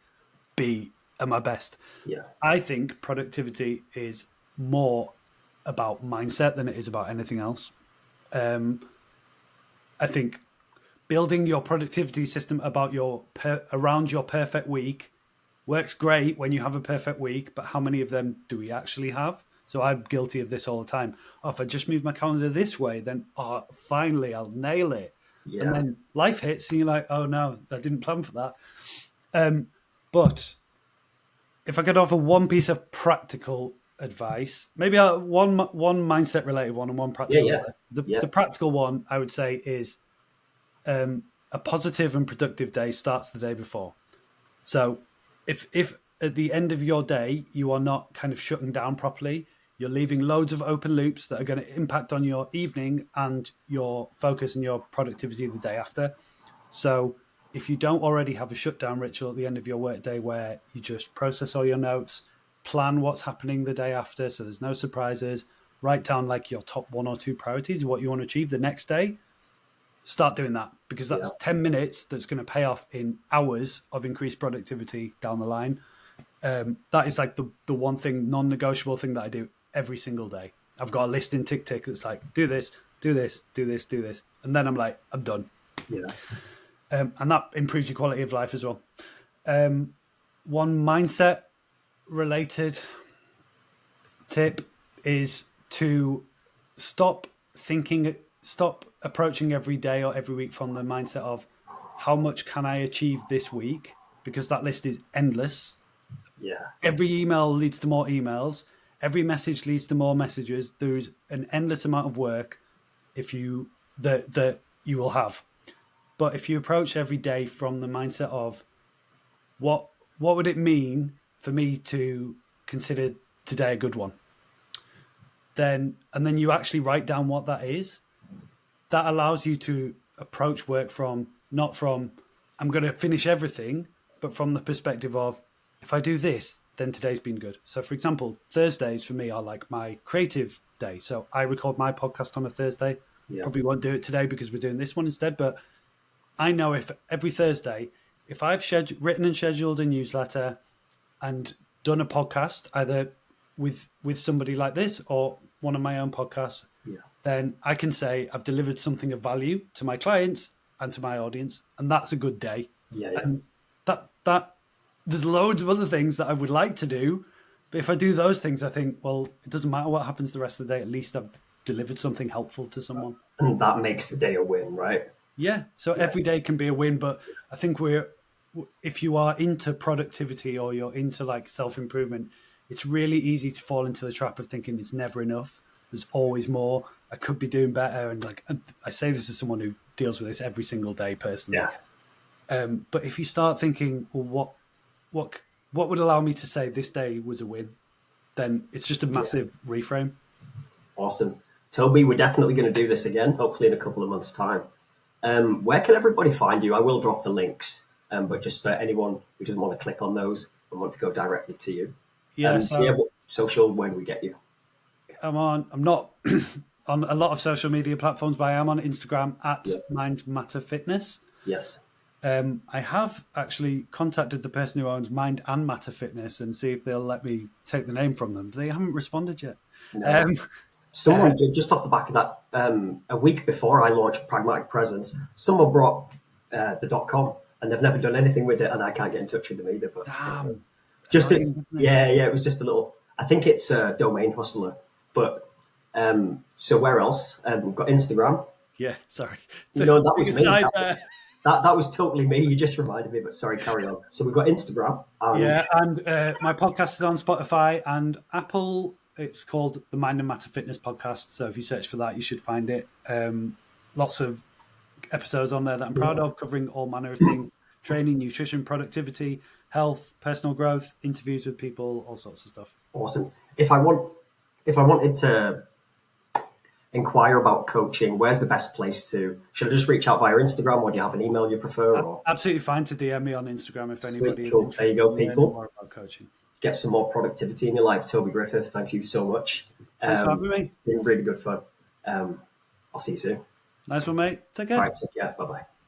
be at my best. Yeah, I think productivity is more about mindset than it is about anything else. I think building your productivity system about around your perfect week works great when you have a perfect week, but how many of them do we actually have? So I'm guilty of this all the time. If I just move my calendar this way, then finally I'll nail it. Yeah. And then life hits and you're like, oh no, I didn't plan for that. But if I could offer one piece of practical advice, maybe one mindset related one and one practical one. The practical one I would say is a positive and productive day starts the day before. So if at the end of your day you are not kind of shutting down properly, you're leaving loads of open loops that are going to impact on your evening and your focus and your productivity the day after. So if you don't already have a shutdown ritual at the end of your workday where you just process all your notes, plan what's happening the day after so there's no surprises, write down like your top 1 or 2 priorities, what you want to achieve the next day, start doing that, because that's 10 minutes that's going to pay off in hours of increased productivity down the line. That is like the one thing, non-negotiable thing that I do every single day. I've got a list in TickTick that's like, do this, do this, do this, do this. And then I'm like, I'm done. Yeah. And that improves your quality of life as well. One mindset related tip is to stop approaching every day or every week from the mindset of how much can I achieve this week? Because that list is endless. Yeah. Every email leads to more emails. Every message leads to more messages. There's an endless amount of work that you will have. But if you approach every day from the mindset of what would it mean for me to consider today a good one? And then you actually write down what that is. That allows you to approach work not from I'm going to finish everything, but from the perspective of if I do this, then today's been good. So for example, Thursdays for me are like my creative day. So I record my podcast on a Thursday. Yeah. Probably won't do it today because we're doing this one instead. But I know if every Thursday, if I've written and scheduled a newsletter and done a podcast, either with somebody like this or one of my own podcasts, then I can say I've delivered something of value to my clients and to my audience, and that's a good day. Yeah. And that there's loads of other things that I would like to do, but if I do those things, I think, well, it doesn't matter what happens the rest of the day. At least I've delivered something helpful to someone. And that makes the day a win, right? Yeah. So every day can be a win, but I think if you are into productivity or you're into like self-improvement, it's really easy to fall into the trap of thinking it's never enough. There's always more. I could be doing better. And like, I say this as someone who deals with this every single day personally. Yeah. But if you start thinking, well, what would allow me to say this day was a win, then it's just a massive reframe. Awesome. Toby, we're definitely going to do this again, hopefully in a couple of months' time. Where can everybody find you? I will drop the links, but just for anyone who doesn't want to click on those and want to go directly to you. What social, where do we get you? I'm not on a lot of social media platforms, but I am on Instagram at Mind Matter Fitness. Yes. I have actually contacted the person who owns Mind and Matter Fitness and see if they'll let me take the name from them. They haven't responded yet. No. Someone did, just off the back of that, a week before I launched Pragmatic Presence, someone brought the .com and they've never done anything with it, and I can't get in touch with them either. But damn. It was just a little. I think it's a domain hustler. But so where else? We've got Instagram. Yeah, sorry. No, that was me. That was totally me. You just reminded me, but sorry, carry on. So we've got Instagram. And my podcast is on Spotify and Apple. It's called the Mind and Matter Fitness Podcast. So if you search for that, you should find it. Lots of episodes on there that I'm proud of, covering all manner of things: training, nutrition, productivity, health, personal growth, interviews with people, all sorts of stuff. Awesome. If I wanted to inquire about coaching, where's the best place to? Should I just reach out via Instagram, or do you have an email you prefer? Or? Absolutely fine to DM me on Instagram if anybody is interested. There you go, people. More about coaching. Get some more productivity in your life. Toby Griffiths, thank you so much. Thanks for having me. It's been really good fun. I'll see you soon. Nice one, mate. Take care. All right, take care. Bye-bye.